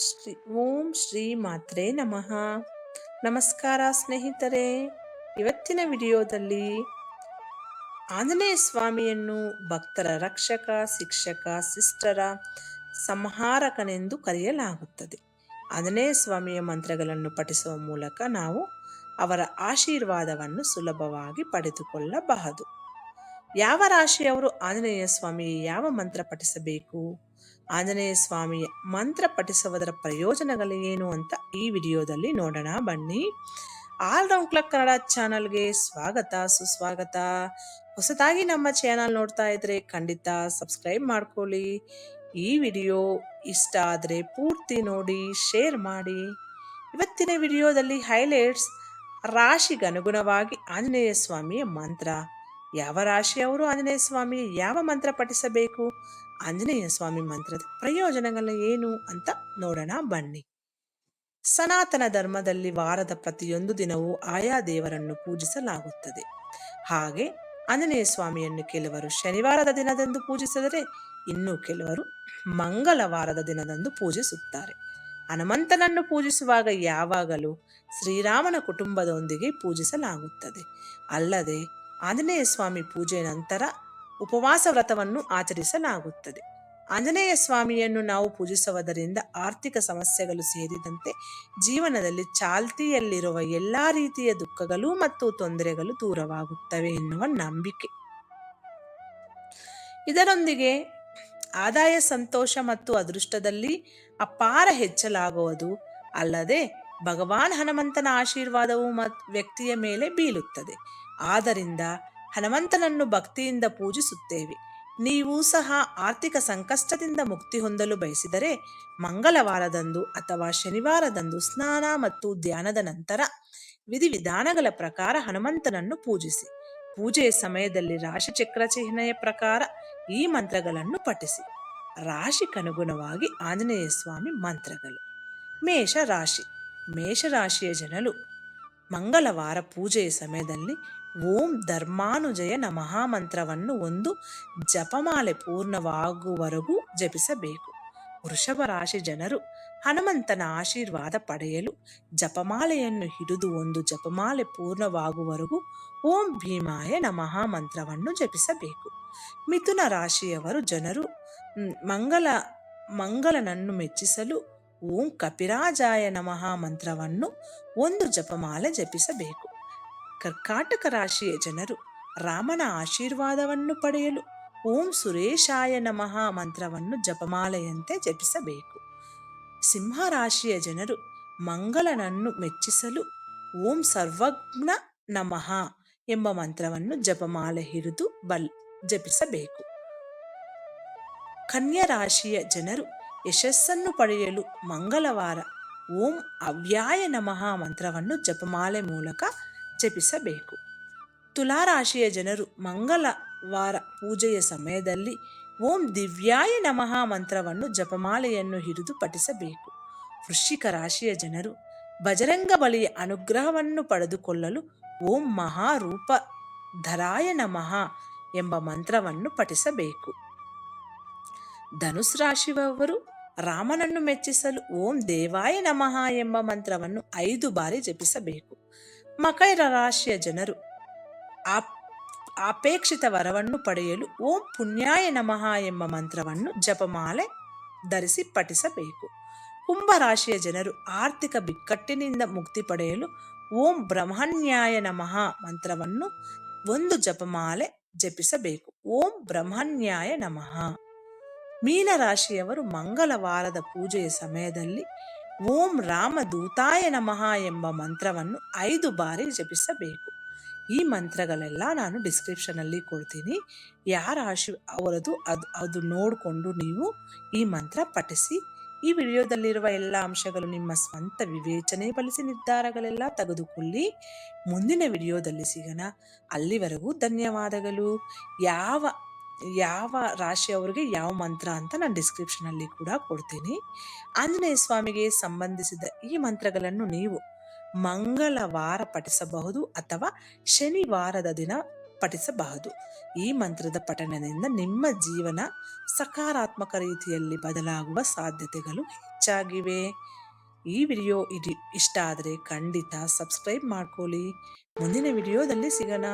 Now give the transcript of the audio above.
ಶ್ರೀ ಓಂ ಶ್ರೀ ಮಾತ್ರೇ ನಮಃ. ನಮಸ್ಕಾರ ಸ್ನೇಹಿತರೆ. ಇವತ್ತಿನ ವಿಡಿಯೋದಲ್ಲಿ ಆಂಜನೇಯ ಸ್ವಾಮಿಯನ್ನು ಭಕ್ತರ ರಕ್ಷಕ, ಶಿಕ್ಷಕ, ಶಿಷ್ಟರ ಸಂಹಾರಕನೆಂದು ಕರೆಯಲಾಗುತ್ತದೆ. ಆಂಜನೇಯ ಸ್ವಾಮಿಯ ಮಂತ್ರಗಳನ್ನು ಪಠಿಸುವ ಮೂಲಕ ನಾವು ಅವರ ಆಶೀರ್ವಾದವನ್ನು ಸುಲಭವಾಗಿ ಪಡೆದುಕೊಳ್ಳಬಹುದು. ಯಾವ ರಾಶಿಯವರು ಆಂಜನೇಯ ಸ್ವಾಮಿಯ ಯಾವ ಮಂತ್ರ ಪಠಿಸಬೇಕು, ಆಂಜನೇಯ ಸ್ವಾಮಿಯ ಮಂತ್ರ ಪಠಿಸುವುದರ ಪ್ರಯೋಜನಗಳು ಏನು ಅಂತ ಈ ವಿಡಿಯೋದಲ್ಲಿ ನೋಡೋಣ ಬನ್ನಿ. ಆಲ್ರೌಂಡ್ ಕ್ಲಬ್ ಕನ್ನಡ ಚಾನಲ್ಗೆ ಸ್ವಾಗತ, ಸುಸ್ವಾಗತ. ಹೊಸದಾಗಿ ನಮ್ಮ ಚಾನಲ್ ನೋಡ್ತಾ ಇದ್ರೆ ಖಂಡಿತ ಸಬ್ಸ್ಕ್ರೈಬ್ ಮಾಡ್ಕೊಳ್ಳಿ. ಈ ವಿಡಿಯೋ ಇಷ್ಟ ಆದರೆ ಪೂರ್ತಿ ನೋಡಿ, ಶೇರ್ ಮಾಡಿ. ಇವತ್ತಿನ ವಿಡಿಯೋದಲ್ಲಿ ಹೈಲೈಟ್ಸ್: ರಾಶಿಗೆ ಅನುಗುಣವಾಗಿ ಆಂಜನೇಯ ಸ್ವಾಮಿಯ ಮಂತ್ರ, ಯಾವ ರಾಶಿಯವರು ಆಂಜನೇಯ ಸ್ವಾಮಿ ಯಾವ ಮಂತ್ರ ಪಠಿಸಬೇಕು, ಆಂಜನೇಯ ಸ್ವಾಮಿ ಮಂತ್ರದ ಪ್ರಯೋಜನಗಳು ಏನು ಅಂತ ನೋಡೋಣ ಬನ್ನಿ. ಸನಾತನ ಧರ್ಮದಲ್ಲಿ ವಾರದ ಪ್ರತಿಯೊಂದು ದಿನವೂ ಆಯಾ ದೇವರನ್ನು ಪೂಜಿಸಲಾಗುತ್ತದೆ. ಹಾಗೆ ಆಂಜನೇಯ ಸ್ವಾಮಿಯನ್ನು ಕೆಲವರು ಶನಿವಾರದ ದಿನದಂದು ಪೂಜಿಸಿದರೆ, ಇನ್ನು ಕೆಲವರು ಮಂಗಳವಾರದ ದಿನದಂದು ಪೂಜಿಸುತ್ತಾರೆ. ಹನುಮಂತನನ್ನು ಪೂಜಿಸುವಾಗ ಯಾವಾಗಲೂ ಶ್ರೀರಾಮನ ಕುಟುಂಬದೊಂದಿಗೆ ಪೂಜಿಸಲಾಗುತ್ತದೆ. ಅಲ್ಲದೆ ಆಂಜನೇಯ ಸ್ವಾಮಿ ಪೂಜೆ ನಂತರ ಉಪವಾಸ ವ್ರತವನ್ನು ಆಚರಿಸಲಾಗುತ್ತದೆ. ಆಂಜನೇಯ ಸ್ವಾಮಿಯನ್ನು ನಾವು ಪೂಜಿಸುವುದರಿಂದ ಆರ್ಥಿಕ ಸಮಸ್ಯೆಗಳು ಸೇರಿದಂತೆ ಜೀವನದಲ್ಲಿ ಚಾಲ್ತಿಯಲ್ಲಿರುವ ಎಲ್ಲ ರೀತಿಯ ದುಃಖಗಳು ಮತ್ತು ತೊಂದರೆಗಳು ದೂರವಾಗುತ್ತವೆ ಎನ್ನುವ ನಂಬಿಕೆ. ಇದರೊಂದಿಗೆ ಆದಾಯ, ಸಂತೋಷ ಮತ್ತು ಅದೃಷ್ಟದಲ್ಲಿ ಅಪಾರ ಹೆಚ್ಚಲಾಗುವುದು. ಅಲ್ಲದೆ ಭಗವಾನ್ ಹನುಮಂತನ ಆಶೀರ್ವಾದವು ವ್ಯಕ್ತಿಯ ಮೇಲೆ ಬೀಳುತ್ತದೆ. ಆದ್ದರಿಂದ ಹನುಮಂತನನ್ನು ಭಕ್ತಿಯಿಂದ ಪೂಜಿಸುತ್ತೇವೆ. ನೀವು ಸಹ ಆರ್ಥಿಕ ಸಂಕಷ್ಟದಿಂದ ಮುಕ್ತಿ ಹೊಂದಲು ಬಯಸಿದರೆ ಮಂಗಳವಾರದಂದು ಅಥವಾ ಶನಿವಾರದಂದು ಸ್ನಾನ ಮತ್ತು ಧ್ಯಾನದ ನಂತರ ವಿಧಿವಿಧಾನಗಳ ಪ್ರಕಾರ ಹನುಮಂತನನ್ನು ಪೂಜಿಸಿ. ಪೂಜೆಯ ಸಮಯದಲ್ಲಿ ರಾಶಿಚಕ್ರ ಚಿಹ್ನೆಯ ಪ್ರಕಾರ ಈ ಮಂತ್ರಗಳನ್ನು ಪಠಿಸಿ. ರಾಶಿಗನುಗುಣವಾಗಿ ಆಂಜನೇಯ ಸ್ವಾಮಿ ಮಂತ್ರಗಳು. ಮೇಷರಾಶಿ. ಮೇಷರಾಶಿಯ ಜನರು ಮಂಗಳವಾರ ಪೂಜೆಯ ಸಮಯದಲ್ಲಿ ಓಂ ಧರ್ಮಾನುಜಯ ನಮಃ ಮಂತ್ರವನ್ನು ಒಂದು ಜಪಮಾಲೆ ಪೂರ್ಣವಾಗುವವರೆಗೂ ಜಪಿಸಬೇಕು. ವೃಷಭ ರಾಶಿ ಜನರು ಹನುಮಂತನ ಆಶೀರ್ವಾದ ಪಡೆಯಲು ಜಪಮಾಲೆಯನ್ನು ಹಿಡಿದು ಒಂದು ಜಪಮಾಲೆ ಪೂರ್ಣವಾಗುವವರೆಗೂ ಓಂ ಭೀಮಾಯ ನಮಃ ಮಂತ್ರವನ್ನು ಜಪಿಸಬೇಕು. ಮಿಥುನ ರಾಶಿಯವರು ಜನರು ಮಂಗಳನನ್ನು ಮೆಚ್ಚಿಸಲು ಓಂ ಕಪಿರಾಜಾಯ ನಮಃ ಮಂತ್ರವನ್ನು ಒಂದು ಜಪಮಾಲೆ ಜಪಿಸಬೇಕು. ಕರ್ಕಾಟಕ ರಾಶಿಯ ಜನರು ರಾಮನ ಆಶೀರ್ವಾದವನ್ನು ಪಡೆಯಲು ಓಂ ಸುರೇಶಾಯ ನಮಃ ಮಂತ್ರವನ್ನು ಜಪಮಾಲೆಯಂತೆ ಜಪಿಸಬೇಕು. ಸಿಂಹ ರಾಶಿಯ ಜನರು ಮಂಗಳನನ್ನು ಮೆಚ್ಚಿಸಲು ಓಂ ಸರ್ವಜ್ಞ ನಮಃ ಎಂಬ ಮಂತ್ರವನ್ನು ಜಪಮಾಲೆ ಹಿಡಿದು ಜಪಿಸಬೇಕು. ಕನ್ಯಾ ರಾಶಿಯ ಜನರು ಯಶಸ್ಸನ್ನು ಪಡೆಯಲು ಮಂಗಳವಾರ ಓಂ ಅವ್ಯಾಯ ನಮಃ ಮಂತ್ರವನ್ನು ಜಪಮಾಲೆ ಮೂಲಕ ಜಪಿಸಬೇಕು. ತುಲಾರಾಶಿಯ ಜನರು ಮಂಗಳವಾರ ಪೂಜೆಯ ಸಮಯದಲ್ಲಿ ಓಂ ದಿವ್ಯಾಯ ನಮಃ ಮಂತ್ರವನ್ನು ಜಪಮಾಲೆಯನ್ನು ಹಿಡಿದು ಪಠಿಸಬೇಕು. ವೃಶ್ಚಿಕ ರಾಶಿಯ ಜನರು ಬಜರಂಗ ಬಲಿಯ ಅನುಗ್ರಹವನ್ನು ಪಡೆದುಕೊಳ್ಳಲು ಓಂ ಮಹಾರೂಪ ಧರಾಯ ನಮಃ ಎಂಬ ಮಂತ್ರವನ್ನು ಪಠಿಸಬೇಕು. ಧನುಸ್ ರಾಶಿಯವರು ರಾಮನನ್ನು ಮೆಚ್ಚಿಸಲು ಓಂ ದೇವಾಯ ನಮಃ ಎಂಬ ಮಂತ್ರವನ್ನು 5 ಬಾರಿ ಜಪಿಸಬೇಕು. ಮಕರ ರಾಶಿಯ ಜನರು ಅಪೇಕ್ಷಿತ ವರವನ್ನು ಪಡೆಯಲು ಓಂ ಪುಣ್ಯಾಯ ನಮಃ ಎಂಬ ಮಂತ್ರವನ್ನು ಜಪಮಾಲೆ ಧರಿಸಿ ಪಠಿಸಬೇಕು. ಕುಂಭರಾಶಿಯ ಜನರು ಆರ್ಥಿಕ ಬಿಕ್ಕಟ್ಟಿನಿಂದ ಮುಕ್ತಿ ಪಡೆಯಲು ಓಂ ಬ್ರಹ್ಮಣ್ಯಾಯ ನಮಃ ಮಂತ್ರವನ್ನು ಒಂದು ಜಪಮಾಲೆ ಜಪಿಸಬೇಕು. ಓಂ ಬ್ರಹ್ಮಣ್ಯಾಯ ನಮಃ. ಮೀನರಾಶಿಯವರು ಮಂಗಳವಾರದ ಪೂಜೆಯ ಸಮಯದಲ್ಲಿ ಓಂ ರಾಮದೂತಾಯ ನಮಃ ಎಂಬ ಮಂತ್ರವನ್ನು 5 ಬಾರಿ ಜಪಿಸಬೇಕು. ಈ ಮಂತ್ರಗಳೆಲ್ಲ ನಾನು ಡಿಸ್ಕ್ರಿಪ್ಷನಲ್ಲಿ ಕೊಡ್ತೀನಿ. ಯಾರ ರಾಶಿ ಅವರದು ಅದು ನೋಡಿಕೊಂಡು ನೀವು ಈ ಮಂತ್ರ ಪಠಿಸಿ. ಈ ವಿಡಿಯೋದಲ್ಲಿರುವ ಎಲ್ಲ ಅಂಶಗಳು ನಿಮ್ಮ ಸ್ವಂತ ವಿವೇಚನೆ ಬಳಸಿ ನಿರ್ಧಾರಗಳೆಲ್ಲ ತೆಗೆದುಕೊಳ್ಳಿ. ಮುಂದಿನ ವಿಡಿಯೋದಲ್ಲಿ ಸಿಗೋಣ. ಅಲ್ಲಿವರೆಗೂ ಧನ್ಯವಾದಗಳು. ಯಾವ ರಾಶಿಯವರಿಗೆ ಯಾವ ಮಂತ್ರ ಅಂತ ನಾನು ಡಿಸ್ಕ್ರಿಪ್ಷನಲ್ಲಿ ಕೂಡ ಕೊಡ್ತೀನಿ. ಆಂಜನೇಯ ಸ್ವಾಮಿಗೆ ಸಂಬಂಧಿಸಿದ ಈ ಮಂತ್ರಗಳನ್ನು ನೀವು ಮಂಗಳವಾರ ಪಠಿಸಬಹುದು ಅಥವಾ ಶನಿವಾರದ ದಿನ ಪಠಿಸಬಹುದು. ಈ ಮಂತ್ರದ ಪಠಣದಿಂದ ನಿಮ್ಮ ಜೀವನ ಸಕಾರಾತ್ಮಕ ರೀತಿಯಲ್ಲಿ ಬದಲಾಗುವ ಸಾಧ್ಯತೆಗಳು ಹೆಚ್ಚಾಗಿವೆ. ಈ ವಿಡಿಯೋ ಇಷ್ಟ ಆದರೆ ಖಂಡಿತ ಸಬ್ಸ್ಕ್ರೈಬ್ ಮಾಡ್ಕೊಳ್ಳಿ. ಮುಂದಿನ ವಿಡಿಯೋದಲ್ಲಿ ಸಿಗೋಣ.